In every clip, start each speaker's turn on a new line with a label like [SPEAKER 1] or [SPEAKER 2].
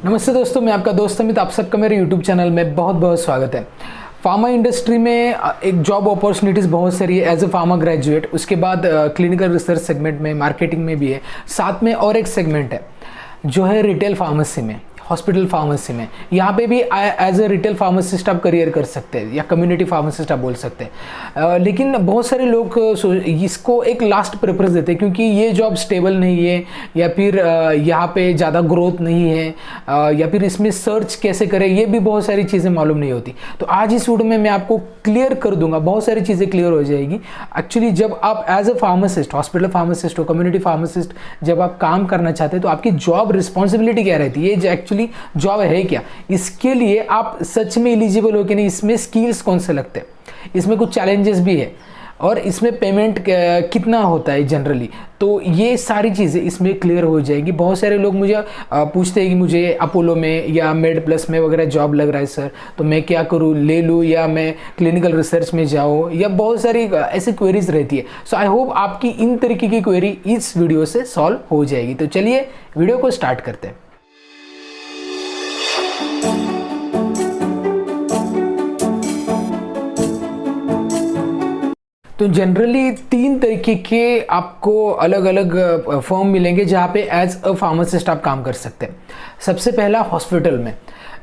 [SPEAKER 1] नमस्ते दोस्तों, मैं आपका दोस्त अमित। आप सबका मेरे YouTube चैनल में बहुत बहुत स्वागत है। फार्मा इंडस्ट्री में एक जॉब अपॉर्चुनिटीज़ बहुत सारी है एज ए फार्मा ग्रेजुएट। उसके बाद क्लिनिकल रिसर्च सेगमेंट में, मार्केटिंग में भी है। साथ में और एक सेगमेंट है जो है रिटेल फार्मेसी में, हॉस्पिटल फार्मेसी में। यहाँ पे भी एज ए रिटेल फार्मासिस्ट आप करियर कर सकते हैं या कम्युनिटी फार्मासिस्ट आप बोल सकते हैं। लेकिन बहुत सारे लोग इसको एक लास्ट प्रेफरेंस देते हैं क्योंकि ये जॉब स्टेबल नहीं है, या फिर यहाँ पे ज़्यादा ग्रोथ नहीं है, या फिर इसमें सर्च कैसे करें, ये भी बहुत सारी चीज़ें मालूम नहीं होती। तो आज इस वीडियो में मैं आपको क्लियर कर दूंगा, बहुत सारी चीज़ें क्लियर हो जाएगी। एक्चुअली जब आप as a pharmacist, hospital pharmacist हो, कम्युनिटी फार्मासिस्ट जब आप काम करना चाहते हैं तो आपकी जॉब रिस्पॉन्सिबिलिटी क्या रहती है, ये एक्चुअली जॉब है क्या, इसके लिए आप सच में एलिजिबल हो कि नहीं, इसमें स्किल्स कौन से लगते हैं, इसमें कुछ चैलेंजेस भी है और इसमें पेमेंट कितना होता है जनरली। तो ये सारी चीज़ें इसमें क्लियर हो जाएगी। बहुत सारे लोग मुझे पूछते हैं कि मुझे अपोलो में या मेड प्लस में वगैरह जॉब लग रहा है सर, तो मैं क्या करूँ, ले लूँ या मैं क्लिनिकल रिसर्च में जाऊँ, या बहुत सारी ऐसी क्वेरीज रहती है। सो आई होप आपकी इन तरीके की क्वेरी इस वीडियो से सॉल्व हो जाएगी। तो चलिए वीडियो को स्टार्ट करते हैं। तो जनरली 3 तरीके के आपको अलग अलग फर्म मिलेंगे जहाँ पे एज अ फार्मासिस्ट आप काम कर सकते हैं। सबसे पहला हॉस्पिटल में,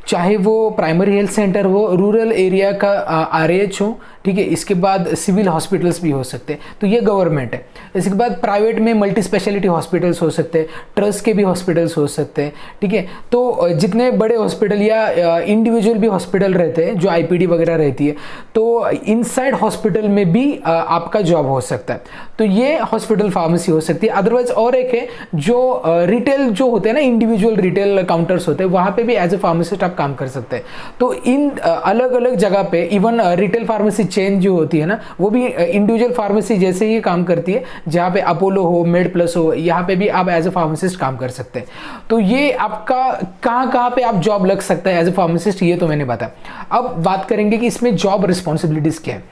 [SPEAKER 1] चाहे वो प्राइमरी हेल्थ सेंटर हो, रूरल एरिया का आरएएच हो, ठीक है। इसके बाद सिविल हॉस्पिटल्स भी हो सकते हैं, तो ये गवर्नमेंट है। इसके बाद प्राइवेट में मल्टी स्पेशलिटी हॉस्पिटल्स हो सकते हैं, ट्रस्ट के भी हॉस्पिटल्स हो सकते हैं, ठीक है। तो जितने बड़े हॉस्पिटल या इंडिविजुअल भी हॉस्पिटल रहते हैं, जो आईपीडी वगैरह रहती है, तो इनसाइड हॉस्पिटल में भी आपका जॉब हो सकता है। तो ये हॉस्पिटल फार्मेसी हो सकती है। अदरवाइज और एक है जो रिटेल जो होते हैं ना, इंडिविजुअल रिटेल काउंटर्स होते हैं, वहाँ पे भी एज ए फार्मासिस्ट आप काम कर सकते हैं। तो इन अलग अलग जगह पे इवन रिटेल फार्मेसी चेन जो होती है ना, वो भी इंडिविजुअल फार्मेसी जैसे ही काम करती है। जहाँ पे अपोलो हो, मेड प्लस हो, यहाँ पे भी आप एज ए फार्मासिस्ट काम कर सकते हैं। तो ये आपका कहाँ कहाँ पे आप जॉब लग सकता है एज ए फार्मासिस्ट, ये तो मैंने बताया। अब बात करेंगे कि इसमें जॉब रिस्पॉन्सिबिलिटीज क्या है।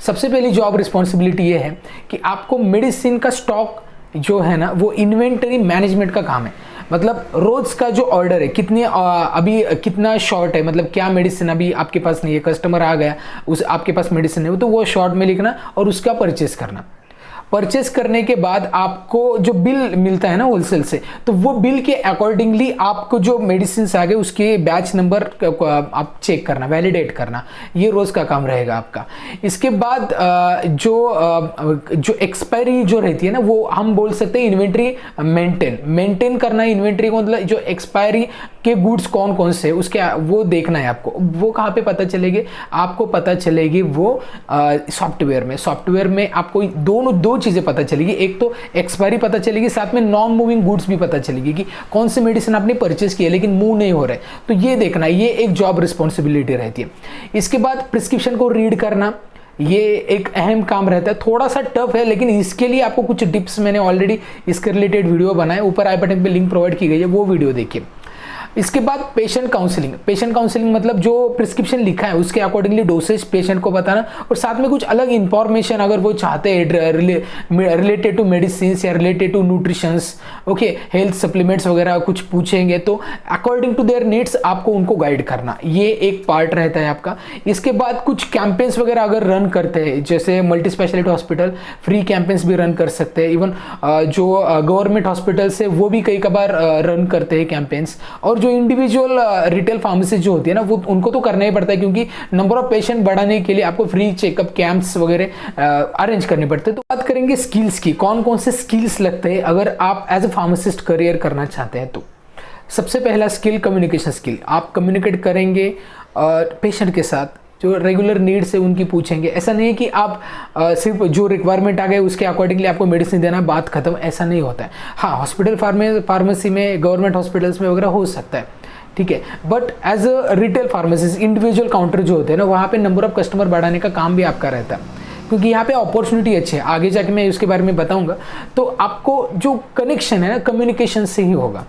[SPEAKER 1] सबसे पहली जॉब रिस्पॉन्सिबिलिटी ये है कि आपको मेडिसिन का स्टॉक जो है ना, वो इन्वेंटरी मैनेजमेंट का काम है। मतलब रोज का जो ऑर्डर है, कितने अभी कितना शॉर्ट है, मतलब क्या मेडिसिन अभी आपके पास नहीं है, कस्टमर आ गया, उस आपके पास मेडिसिन है, तो वो शॉर्ट में लिखना और उसका परचेस करना। परचेस करने के बाद आपको जो बिल मिलता है ना होलसेल से, तो वो बिल के अकॉर्डिंगली आपको जो मेडिसिन आ गए उसके बैच नंबर आप चेक करना, वैलिडेट करना, ये रोज का काम रहेगा आपका। इसके बाद जो एक्सपायरी जो रहती है ना, वो हम बोल सकते हैं इन्वेंट्री मेंटेन करना है। इन्वेंट्री को मतलब जो एक्सपायरी के गुड्स कौन कौन से उसके वो देखना है आपको। वो कहाँ पे पता चलेगी आपको? पता चलेगी वो सॉफ्टवेयर में आपको दो चीजें पता चलेगी। एक तो एक्सपायरी पता चलेगी, साथ में नॉन मूविंग गुड्स भी पता चलेगी कि कौन से मेडिसिन आपने परचेस किए लेकिन मूव नहीं हो रहे। तो ये देखना, ये एक जॉब रिस्पॉन्सिबिलिटी रहती है। इसके बाद प्रिस्क्रिप्शन को रीड करना, ये एक अहम काम रहता है। थोड़ा सा टफ है, लेकिन इसके लिए आपको कुछ टिप्स मैंने ऑलरेडी इसके रिलेटेड वीडियो बनाए, ऊपर आई बटन पे लिंक प्रोवाइड की गई है, वो वीडियो देखिए। इसके बाद पेशेंट काउंसलिंग मतलब जो प्रिस्क्रिप्शन लिखा है उसके अकॉर्डिंगली डोसेज पेशेंट को बताना, और साथ में कुछ अलग इंफॉर्मेशन अगर वो चाहते हैं रिलेटेड टू मेडिसिन या related to nutritions, okay, health supplements वगैरह कुछ पूछेंगे तो अकॉर्डिंग टू देयर नीड्स आपको उनको गाइड करना, ये एक पार्ट रहता है आपका। इसके बाद कुछ कैंपेन्स वगैरह अगर रन करते हैं, जैसे multi speciality hospital free campaigns भी रन कर सकते हैं। इवन जो गवर्नमेंट हॉस्पिटल्स है वो भी कई कबार रन करते हैं कैंपेन्स। और जो इंडिविजुअल रिटेल फार्मेसी जो होती है ना, वो उनको तो करना ही पड़ता है क्योंकि नंबर ऑफ पेशेंट बढ़ाने के लिए आपको फ्री चेकअप कैंप्स वगैरह अरेंज करने पड़ते हैं। तो बात करेंगे स्किल्स की, कौन कौन से स्किल्स लगते हैं अगर आप एज ए फार्मासिस्ट करियर करना चाहते हैं। तो सबसे पहला स्किल कम्युनिकेशन स्किल। आप कम्युनिकेट करेंगे पेशेंट के साथ, जो रेगुलर नीड्स है उनकी पूछेंगे। ऐसा नहीं है कि आप सिर्फ जो रिक्वायरमेंट आ गए उसके अकॉर्डिंगली आपको मेडिसिन देना, बात खत्म, ऐसा नहीं होता है। हाँ, हॉस्पिटल फार्मेसी में, गवर्नमेंट हॉस्पिटल्स में वगैरह हो सकता है, ठीक है। But as a retail pharmacist, individual counter जो होते हैं ना, वहाँ पे नंबर ऑफ कस्टमर बढ़ाने का काम भी आपका रहता है, क्योंकि यहाँ पे अपॉर्चुनिटी अच्छी है। आगे जाके मैं उसके बारे में बताऊंगा। तो आपको जो कनेक्शन है ना, कम्युनिकेशन से ही होगा।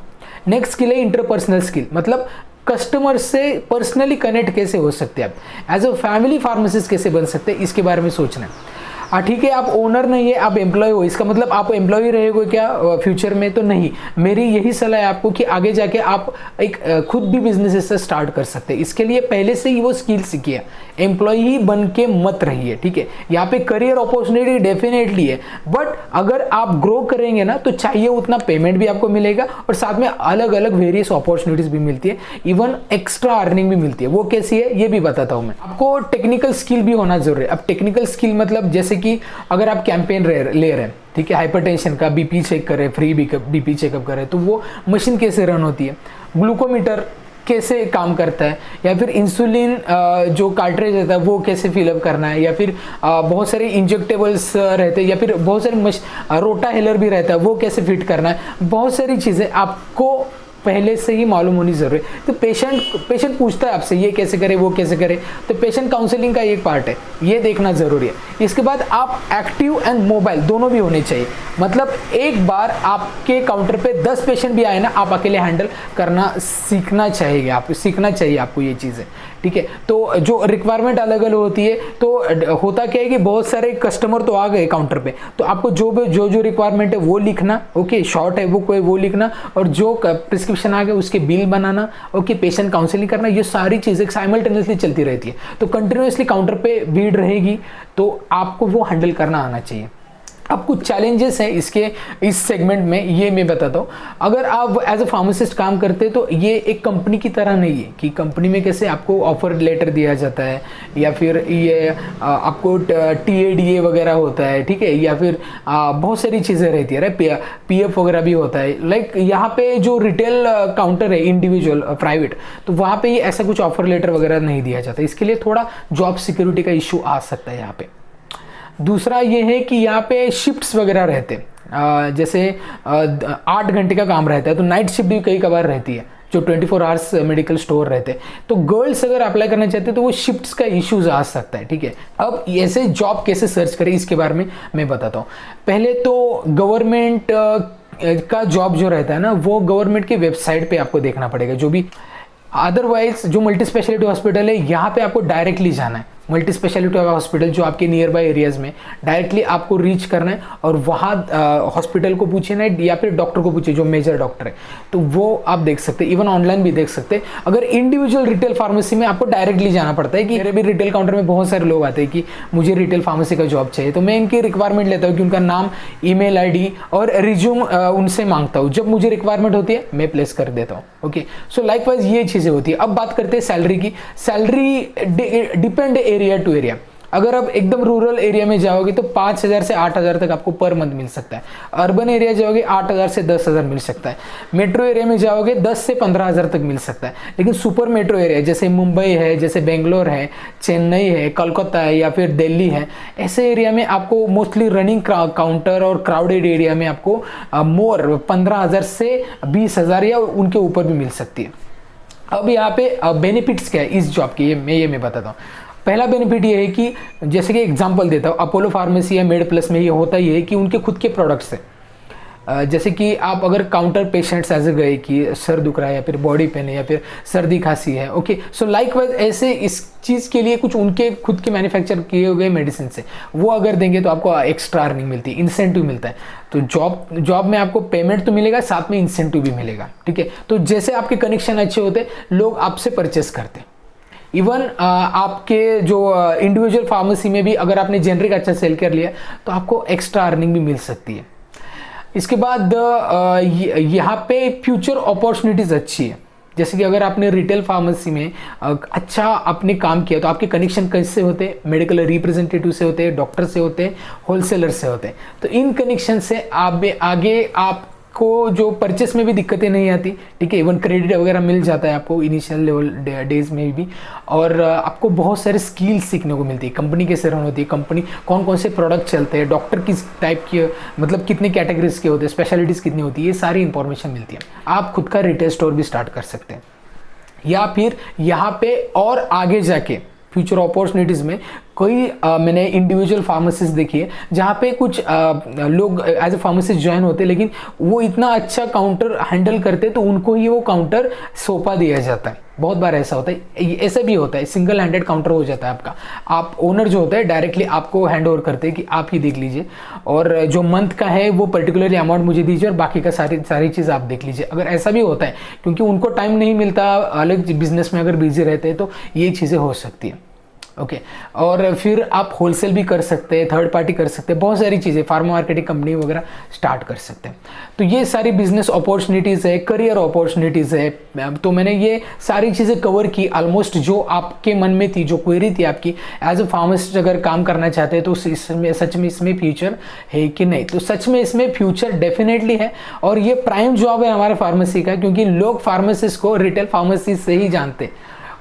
[SPEAKER 1] नेक्स्ट स्किल है इंटरपर्सनल स्किल, मतलब कस्टमर से पर्सनली कनेक्ट कैसे हो सकते हैं आप, एज अ फैमिली फार्मासिस्ट कैसे बन सकते हैं, इसके बारे में सोचना है। ठीक है, आप ओनर नहीं है, आप एम्प्लॉय हो, इसका मतलब आप एम्प्लॉय रहेगे क्या फ्यूचर में? तो नहीं। मेरी यही सलाह है आपको कि आगे जाके आप एक खुद भी बिजनेस स्टार्ट कर सकते हैं। इसके लिए पहले से ही वो स्किल सीखिए, एम्प्लॉय ही बन के मत रहिए, ठीक है। यहाँ पे करियर अपॉर्चुनिटी डेफिनेटली है, बट अगर आप ग्रो करेंगे ना तो चाहिए उतना पेमेंट भी आपको मिलेगा और साथ में अलग अलग वेरियस अपॉर्चुनिटीज भी मिलती है, इवन एक्स्ट्रा अर्निंग भी मिलती है। वो कैसी है ये भी बताता हूँ मैं आपको। टेक्निकल स्किल भी होना जरूरी है। अब टेक्निकल स्किल मतलब जैसे कि अगर आप कैंपेन ले रहे हैं, ठीक है, हाइपरटेंशन का बीपी चेक करें, फ्री बीपी चेकअप करें, तो वो मशीन कैसे रन होती है, ग्लूकोमीटर कैसे काम करता है, या फिर इंसुलिन जो कार्ट्रेज रहता है वो कैसे फिलअप करना है, या फिर बहुत सारे इंजेक्टेबल्स रहते हैं, या फिर बहुत सारे रोटा हेलर भी रहता है वो कैसे फिट करना है। बहुत सारी चीज़ें आपको पहले से ही मालूम होनी जरूरी है। तो पेशेंट पूछता है आपसे ये कैसे करे वो कैसे करे, तो पेशेंट काउंसलिंग का एक पार्ट है, ये देखना जरूरी है। इसके बाद आप एक्टिव एंड मोबाइल दोनों भी होने चाहिए। मतलब एक बार आपके काउंटर पे 10 पेशेंट भी आए ना, आप अकेले हैंडल करना सीखना चाहिए, आपको ये चीज़ें, ठीक है। तो जो रिक्वायरमेंट अलग अलग होती है, तो होता क्या है कि बहुत सारे कस्टमर तो आ गए काउंटर पे, तो आपको जो रिक्वायरमेंट है वो लिखना, ओके, शॉर्ट है वो लिखना, और जो प्रिस्क्रिप्शन आ गया उसके बिल बनाना, ओके, पेशेंट काउंसलिंग करना, ये सारी चीज़ें साइमल्टेनियसली चलती रहती है। तो कंटिन्यूसली काउंटर पे भीड़ रहेगी, तो आपको वो हैंडल करना आना चाहिए। अब कुछ चैलेंजेस हैं इस सेगमेंट में, ये मैं बताता हूँ। अगर आप एज अ फार्मासिस्ट काम करते हैं तो ये एक कंपनी की तरह नहीं है कि कंपनी में कैसे आपको ऑफर लेटर दिया जाता है, या फिर ये आपको TADA वगैरह होता है, ठीक है, या फिर बहुत सारी चीज़ें रहती है, PF वगैरह भी होता है। लाइक यहाँ पे जो रिटेल काउंटर है, इंडिविजुअल प्राइवेट, तो वहाँ पे ये ऐसा कुछ ऑफर लेटर वगैरह नहीं दिया जाता। इसके लिए थोड़ा जॉब सिक्योरिटी का इशू आ सकता है यहाँ पे। दूसरा ये है कि यहाँ पे शिफ्ट्स वगैरह रहते हैं, जैसे 8 घंटे का काम रहता है, तो नाइट शिफ्ट भी कई कबार रहती है, जो 24 आवर्स मेडिकल स्टोर रहते हैं। तो गर्ल्स अगर अप्लाई करना चाहते हैं तो वो शिफ्ट्स का इश्यूज आ सकता है, ठीक है। अब ऐसे जॉब कैसे सर्च करें इसके बारे में मैं बताता हूँ। पहले तो गवर्नमेंट का जॉब जो रहता है ना, वो गवर्नमेंट की वेबसाइट पे आपको देखना पड़ेगा जो भी। अदरवाइज जो मल्टी स्पेशलिटी हॉस्पिटल है यहाँ पे आपको डायरेक्टली जाना है। मल्टी स्पेशलिटी हॉस्पिटल जो आपके नियर बाय एरियाज में, डायरेक्टली आपको रीच करना है और वहाँ हॉस्पिटल को पूछना है, या फिर डॉक्टर को पूछिए जो मेजर डॉक्टर है, तो वो आप देख सकते हैं। इवन ऑनलाइन भी देख सकते हैं। अगर इंडिविजुअल रिटेल फार्मेसी में आपको डायरेक्टली जाना पड़ता है, कि मेरे भी रिटेल काउंटर में बहुत सारे लोग आते हैं कि मुझे रिटेल फार्मेसी का जॉब चाहिए, तो मैं इनकी रिक्वायरमेंट लेता हूँ कि उनका नाम, ईमेल ID और रिज्यूम उनसे मांगता हूँ। जब मुझे रिक्वायरमेंट होती है मैं प्लेस कर देता हूँ, ओके। सो लाइकवाइज ये चीज़ें होती है। अब बात करते हैं सैलरी की। Salary depend area to area. अगर आप एकदम रूरल एरिया में जाओगे तो 5,000 से 8,000 तक आपको पर मंथ मिल सकता है। अर्बन एरिया जाओगे 8,000 से 10,000 मिल सकता है। मेट्रो एरिया में जाओगे 10 से 15,000 तक मिल सकता है। लेकिन सुपर मेट्रो एरिया जैसे मुंबई है, जैसे बेंगलोर है, चेन्नई है, कोलकाता है, या फिर दिल्ली है, ऐसे एरिया में आपको मोस्टली रनिंग काउंटर और क्राउडेड एरिया में आपको मोर 15,000 से 20,000 या उनके ऊपर भी मिल सकती है। अब यहाँ पे बेनिफिट्स क्या है इस जॉब के, ये मैं बताता हूँ। पहला बेनिफिट ये है कि जैसे कि एग्जांपल देता हूँ, अपोलो फार्मेसी या मेड प्लस में ये होता ही है कि उनके खुद के प्रोडक्ट्स हैं। जैसे कि आप अगर काउंटर पेशेंट्स ऐसे गए कि सर दुख रहा है, या फिर बॉडी पेन है, या फिर सर्दी खांसी है, ओके, सो लाइकवाइज ऐसे इस चीज़ के लिए कुछ उनके खुद के मैन्युफैक्चर किए हुए मेडिसिन से वो अगर देंगे तो आपको एक्स्ट्रा अर्निंग मिलती है, इंसेंटिव मिलता है। तो जॉब में आपको पेमेंट तो मिलेगा, साथ में इंसेंटिव भी मिलेगा, ठीक है। तो जैसे आपके कनेक्शन अच्छे होते लोग आपसे परचेस करते हैं। इवन आपके जो इंडिविजुअल फार्मेसी में भी अगर आपने जेनरिक अच्छा सेल कर लिया तो आपको एक्स्ट्रा अर्निंग भी मिल सकती है। इसके बाद यहाँ पे फ्यूचर अपॉर्चुनिटीज़ अच्छी है। जैसे कि अगर आपने रिटेल फार्मेसी में अच्छा आपने काम किया तो आपके कनेक्शन कैसे होते हैं, मेडिकल रिप्रेजेंटेटिव से होते हैं, डॉक्टर से होते हैं, होलसेलर से होते हैं। तो इन कनेक्शन से आगे आपको जो परचेस में भी दिक्कतें नहीं आती, ठीक है। इवन क्रेडिट वगैरह मिल जाता है आपको इनिशियल लेवल डेज में भी, और आपको बहुत सारे स्किल्स सीखने को मिलती है। कंपनी कैसे रन होती है, कंपनी कौन कौन से प्रोडक्ट चलते हैं, डॉक्टर किस टाइप की, मतलब कितने कैटेगरीज के होते हैं, स्पेशलिटीज़ कितनी होती है, ये सारी इंफॉर्मेशन मिलती है। आप खुद का रिटेल स्टोर भी स्टार्ट कर सकते हैं, या फिर यहाँ पे और आगे जाके फ्यूचर अपॉर्चुनिटीज़ में कोई मैंने इंडिविजुअल फार्मेसिस्ट देखी है जहाँ पे कुछ लोग एज ए फार्मासिस्ट ज्वाइन होते हैं, लेकिन वो इतना अच्छा काउंटर हैंडल करते तो उनको ही वो काउंटर सौंपा दिया जाता है। बहुत बार ऐसा होता है, ऐसा भी होता है, सिंगल हैंडेड काउंटर हो जाता है आपका। आप ओनर जो होता है डायरेक्टली आपको हैंड ओवर करते हैं कि आप ही देख लीजिए, और जो मंथ का है वो पर्टिकुलरली अमाउंट मुझे दीजिए और बाकी का सारी चीज़ आप देख लीजिए। अगर ऐसा भी होता है, क्योंकि उनको टाइम नहीं मिलता, अलग बिजनेस में अगर बिजी रहते हैं, तो ये चीज़ें हो सकती है। ओके और फिर आप होलसेल भी कर सकते हैं, थर्ड पार्टी कर सकते हैं, बहुत सारी चीज़ें, फार्मा मार्केटिंग कंपनी वगैरह स्टार्ट कर सकते हैं। तो ये सारी बिजनेस अपॉर्चुनिटीज़ है, करियर अपॉर्चुनिटीज़ है। तो मैंने ये सारी चीज़ें कवर की ऑलमोस्ट, जो आपके मन में थी, जो क्वेरी थी आपकी, एज अ फार्मासिस्ट अगर काम करना चाहते हैं तो इसमें सच में इसमें फ्यूचर है कि नहीं। तो सच में इसमें फ्यूचर डेफिनेटली है, और ये प्राइम जॉब है हमारे फार्मेसी का, क्योंकि लोग फार्मासिस्ट को रिटेल फार्मेसी से ही जानते हैं,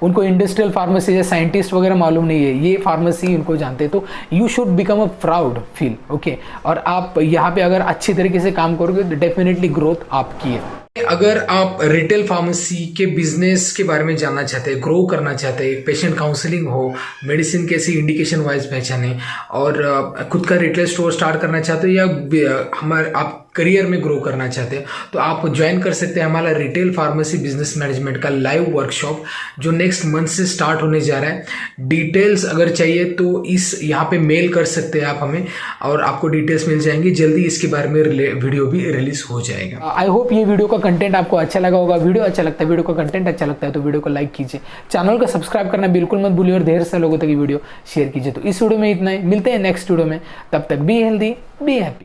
[SPEAKER 1] उनको इंडस्ट्रियल फार्मेसी या साइंटिस्ट वगैरह मालूम नहीं है, ये फार्मेसी उनको जानते हैं। तो you should become a proud feel, okay. और आप यहाँ पे अगर अच्छी तरीके से काम करोगे तो डेफिनेटली ग्रोथ आपकी है। अगर आप रिटेल फार्मेसी के बिजनेस के बारे में जानना चाहते हैं, ग्रो करना चाहते हैं, पेशेंट काउंसलिंग हो, मेडिसिन कैसी इंडिकेशन वाइज पहचाने, और खुद का रिटेल स्टोर स्टार्ट करना चाहते हो, या आप करियर में ग्रो करना चाहते हैं, तो आप ज्वाइन कर सकते हैं हमारा रिटेल फार्मेसी बिजनेस मैनेजमेंट का लाइव वर्कशॉप, जो नेक्स्ट मंथ से स्टार्ट होने जा रहा है। डिटेल्स अगर चाहिए तो इस यहाँ पे मेल कर सकते हैं आप हमें, और आपको डिटेल्स मिल जाएंगी। जल्दी इसके बारे में वीडियो भी रिलीज हो जाएगा। आई होप ये वीडियो का कंटेंट आपको अच्छा लगा होगा। वीडियो अच्छा लगता है, वीडियो का कंटेंट अच्छा लगता है तो वीडियो को लाइक कीजिए, चैनल को सब्सक्राइब करना बिल्कुल मत भूलिए, और ढेर से लोगों तक ये वीडियो शेयर कीजिए। तो इस वीडियो में इतना ही, मिलते हैं नेक्स्ट वीडियो में, तब तक बी हेल्दी बी हैप्पी।